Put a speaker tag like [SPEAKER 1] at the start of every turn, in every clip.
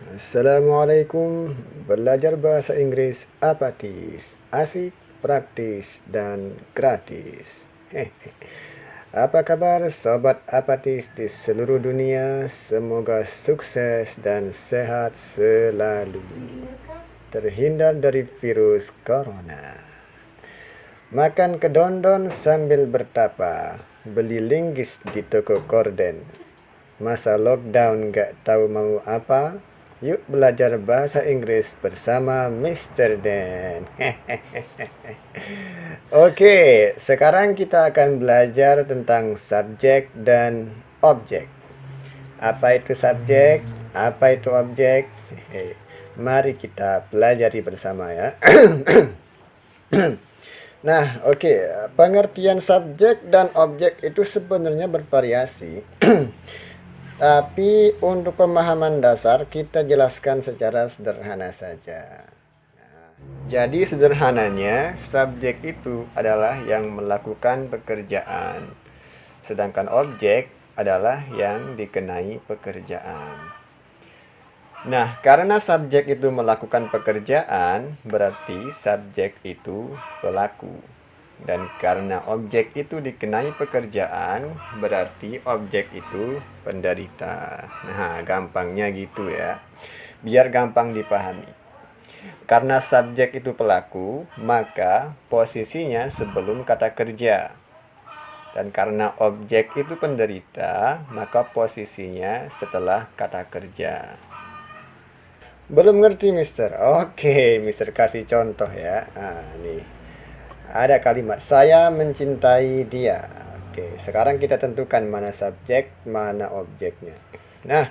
[SPEAKER 1] Assalamualaikum. Belajar bahasa Inggris apatis, asik, praktis, dan gratis. Apa kabar sobat apatis di seluruh dunia? Semoga sukses dan sehat selalu. Terhindar dari virus corona. Makan kedondon sambil bertapa. Beli linggis di toko korden. Masa lockdown gak tahu mau apa? Yuk belajar bahasa Inggris bersama Mr. Dan. Oke, sekarang kita akan belajar tentang subjek dan objek. Apa itu subjek? Apa itu objek? Mari kita pelajari bersama ya. Nah, oke. Pengertian subjek dan objek itu sebenarnya bervariasi. Tapi untuk pemahaman dasar kita jelaskan secara sederhana saja. Jadi sederhananya subjek itu adalah yang melakukan pekerjaan, sedangkan objek adalah yang dikenai pekerjaan. Nah, karena subjek itu melakukan pekerjaan, berarti subjek itu pelaku. Dan karena objek itu dikenai pekerjaan, berarti objek itu penderita. Nah, gampangnya gitu ya. Biar gampang dipahami. Karena subjek itu pelaku, maka posisinya sebelum kata kerja. Dan karena objek itu penderita, maka posisinya setelah kata kerja. Belum ngerti, Mister? Oke, Mister kasih contoh ya. Nah, nih. Ada kalimat saya mencintai dia. Oke, sekarang kita tentukan mana subjek, mana objeknya. Nah,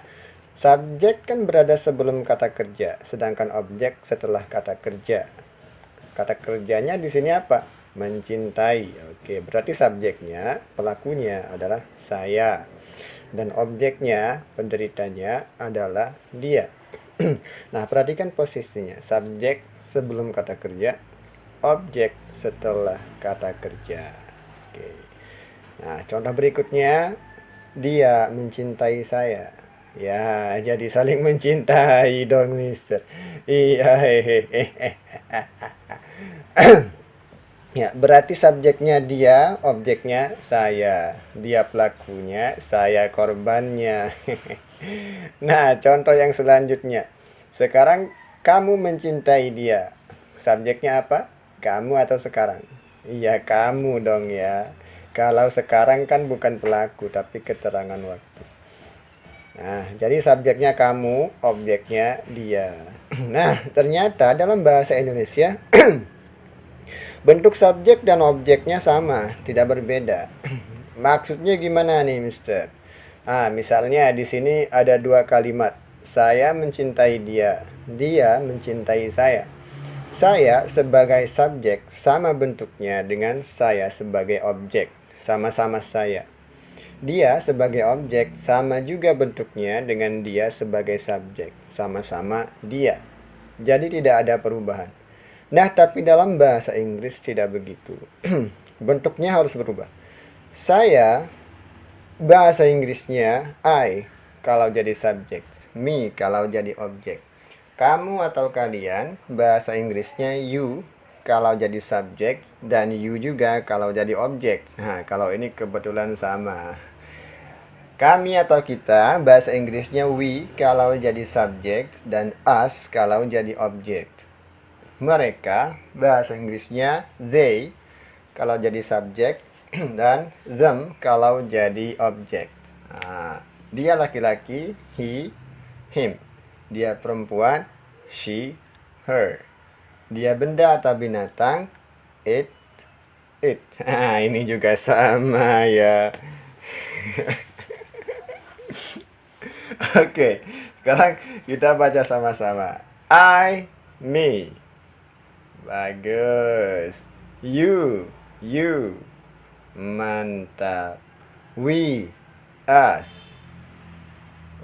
[SPEAKER 1] subjek kan berada sebelum kata kerja, sedangkan objek setelah kata kerja. Kata kerjanya di sini apa? Mencintai. Oke, berarti subjeknya, pelakunya adalah saya. Dan objeknya, penderitanya adalah dia. Nah, perhatikan posisinya. Subjek sebelum kata kerja, objek setelah kata kerja. Oke. Nah, contoh berikutnya, dia mencintai saya. Ya, jadi saling mencintai dong, Mister. Iya, hehehe. Ya, berarti subjeknya dia, objeknya saya. Dia pelakunya, saya korbannya. Nah, contoh yang selanjutnya. Sekarang kamu mencintai dia. Subjeknya apa? Kamu atau sekarang? Iya, kamu dong ya. Kalau sekarang kan bukan pelaku, tapi keterangan waktu. Nah, jadi subjeknya kamu, objeknya dia. Nah, ternyata dalam bahasa Indonesia bentuk subjek dan objeknya sama, tidak berbeda. Maksudnya gimana nih, Mister? Ah, misalnya di sini ada dua kalimat. Saya mencintai dia, dia mencintai saya. Saya sebagai subjek sama bentuknya dengan saya sebagai objek, sama-sama saya. Dia sebagai objek sama juga bentuknya dengan dia sebagai subjek, sama-sama dia. Jadi tidak ada perubahan. Nah, tapi dalam bahasa Inggris tidak begitu. Bentuknya harus berubah. Saya, bahasa Inggrisnya I kalau jadi subjek, me kalau jadi objek. Kamu atau kalian, bahasa Inggrisnya you kalau jadi subjek, dan you juga kalau jadi objek. Nah, kalau ini kebetulan sama. Kami atau kita, bahasa Inggrisnya we kalau jadi subjek, dan us kalau jadi objek. Mereka, bahasa Inggrisnya they kalau jadi subjek, dan them kalau jadi objek. Nah, dia laki-laki, he, him. Dia perempuan, she, her. Dia benda atau binatang, it, it. Nah, ini juga sama ya. Oke, sekarang kita baca sama-sama. I, me. Bagus. You. Mantap. We, us.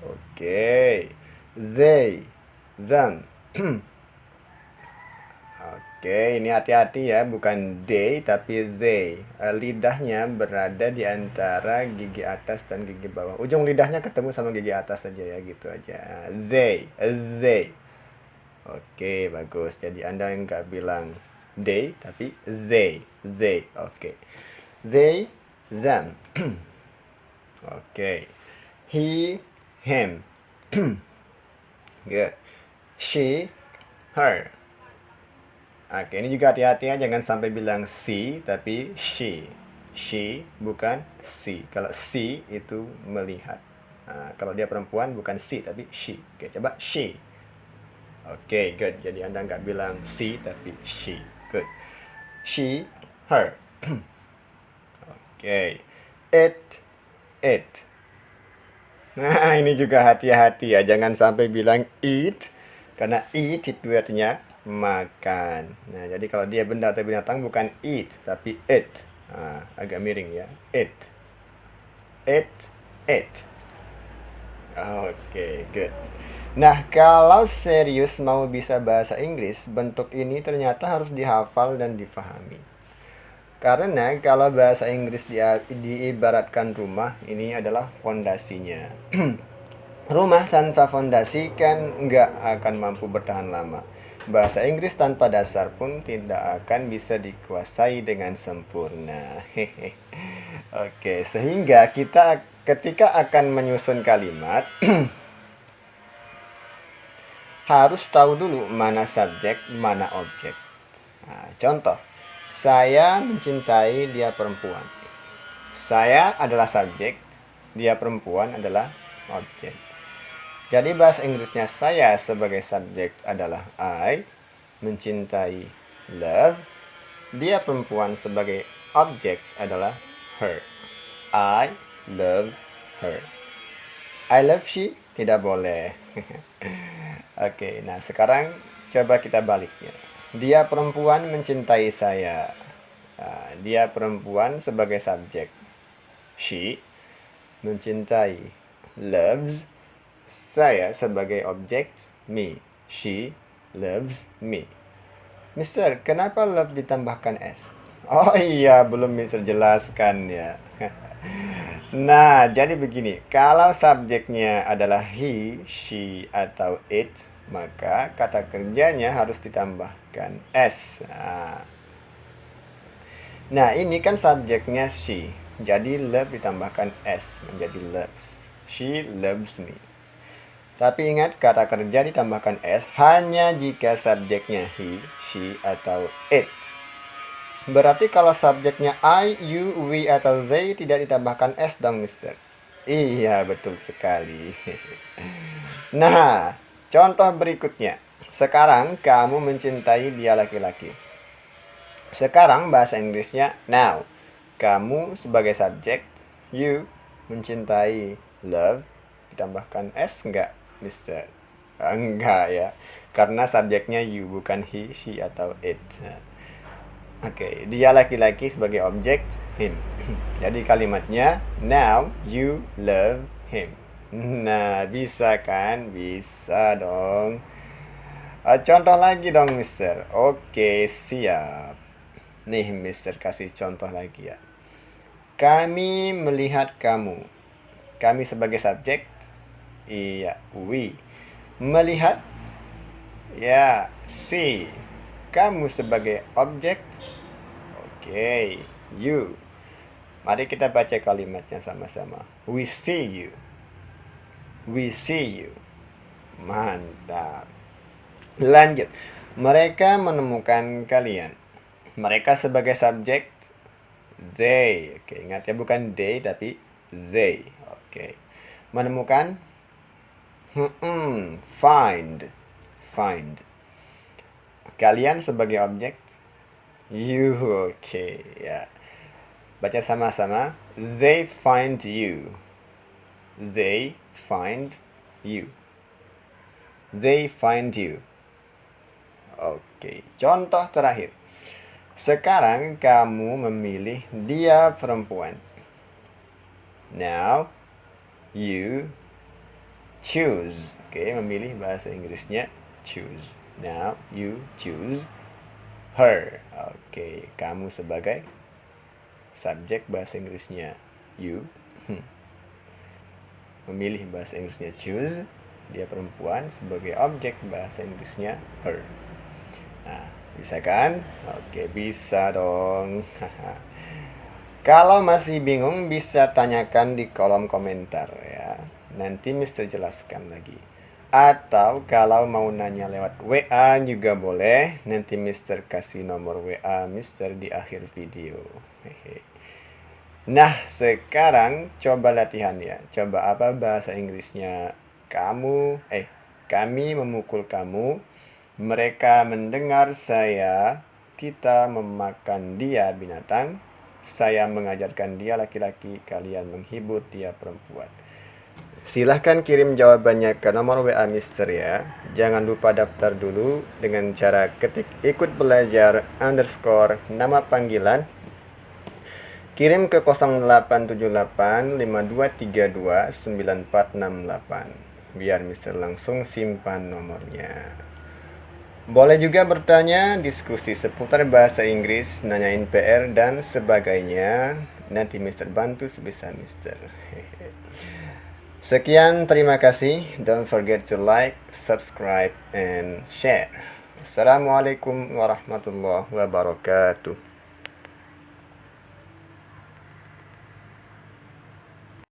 [SPEAKER 1] Oke. They, them. Oke, Oke, ini hati-hati ya, bukan they tapi they. Lidahnya berada di antara gigi atas dan gigi bawah. Ujung lidahnya ketemu sama gigi atas saja ya, gitu aja. They. Oke, bagus. Jadi Anda nggak bilang they tapi they. Oke. They, them. Oke. He, him. Good. She, her. Oke, ini juga hati-hati ya, jangan sampai bilang she tapi she. She bukan she. Kalau she itu melihat. Nah, kalau dia perempuan bukan she tapi she. Oke, coba she. Oke, good. Jadi Anda nggak bilang she tapi she. Good. She, her. Oke. It. Nah, ini juga hati-hati ya. Jangan sampai bilang eat. Karena eat itu artinya makan. Nah, jadi kalau dia benda atau binatang bukan eat, tapi it. Nah, agak miring ya. It. Oke, good. Nah, kalau serius mau bisa bahasa Inggris, bentuk ini ternyata harus dihafal dan difahami. Karena kalau bahasa Inggris diibaratkan rumah, ini adalah fondasinya. Rumah tanpa fondasi kan nggak akan mampu bertahan lama. Bahasa Inggris tanpa dasar pun tidak akan bisa dikuasai dengan sempurna. Oke, sehingga kita ketika akan menyusun kalimat harus tahu dulu mana subjek, mana objek. Nah, contoh, saya mencintai dia perempuan. Saya adalah subjek, dia perempuan adalah objek. Jadi bahasa Inggrisnya saya sebagai subjek adalah I, mencintai love. Dia perempuan sebagai objek adalah her. I love her. I love she tidak boleh. Oke, nah sekarang coba kita baliknya. Dia perempuan mencintai saya. Nah, dia perempuan sebagai subjek. She mencintai loves. Saya sebagai objek, me. She loves me. Mister, kenapa love ditambahkan S? Oh iya, belum Mister jelaskan ya. Nah, jadi begini. Kalau subjeknya adalah he, she, atau it, maka kata kerjanya harus ditambahkan S. Nah, ini kan subjeknya she. Jadi love ditambahkan S menjadi loves. She loves me. Tapi ingat, kata kerja ditambahkan S hanya jika subjeknya he, she, atau it. Berarti kalau subjeknya I, you, we, atau they tidak ditambahkan S dong, Mister. Iya, betul sekali. Nah, contoh berikutnya. Sekarang kamu mencintai dia laki-laki. Sekarang bahasa Inggrisnya now. Kamu sebagai subjek, you mencintai love, ditambahkan S enggak, Mister? Enggak ya. Karena subjeknya you, bukan he, she, atau it. Oke, dia laki-laki sebagai objek, him. Jadi kalimatnya, now you love him. Nah, bisa kan? Bisa dong. Contoh lagi dong, Mister. Oke, siap. Nih, Mister kasih contoh lagi ya. Kami melihat kamu. Kami sebagai subjek, iya, we. Melihat, ya, see. Kamu sebagai objek, oke, you. Mari kita baca kalimatnya sama-sama. We see you. We see you. Mantap. Lanjut. Mereka menemukan kalian. Mereka sebagai subjek, they. Oke, ingat ya, bukan they tapi they. Oke. Menemukan, find. Kalian sebagai objek, you. Oke, ya. Baca sama-sama. They find you. They find you. They find you. Oke, contoh terakhir. Sekarang kamu memilih dia perempuan. Now you choose. Oke, memilih bahasa Inggrisnya choose. Now you choose her. Oke, kamu sebagai subjek bahasa Inggrisnya you. Memilih bahasa Inggrisnya choose. Dia perempuan, sebagai objek bahasa Inggrisnya her. Nah, bisa kan? Oke, bisa dong. Kalau masih bingung bisa tanyakan di kolom komentar ya. Nanti Mister jelaskan lagi. Atau kalau mau nanya lewat WA juga boleh. Nanti Mister kasih nomor WA Mister di akhir video. Nah, sekarang coba latihan ya. Coba apa bahasa Inggrisnya? Kami memukul kamu. Mereka mendengar saya. Kita memakan dia binatang. Saya mengajarkan dia laki-laki. Kalian menghibur dia perempuan. Silahkan kirim jawabannya ke nomor WA Mister ya. Jangan lupa daftar dulu dengan cara ketik ikut belajar _ nama panggilan. Kirim ke 0878 5232 9468 biar Mister langsung simpan nomornya. Boleh juga bertanya, diskusi seputar bahasa Inggris, nanyain PR dan sebagainya. Nanti Mister bantu sebisa Mister. Sekian, terima kasih. Don't forget to like, subscribe, and share. Assalamualaikum warahmatullahi wabarakatuh.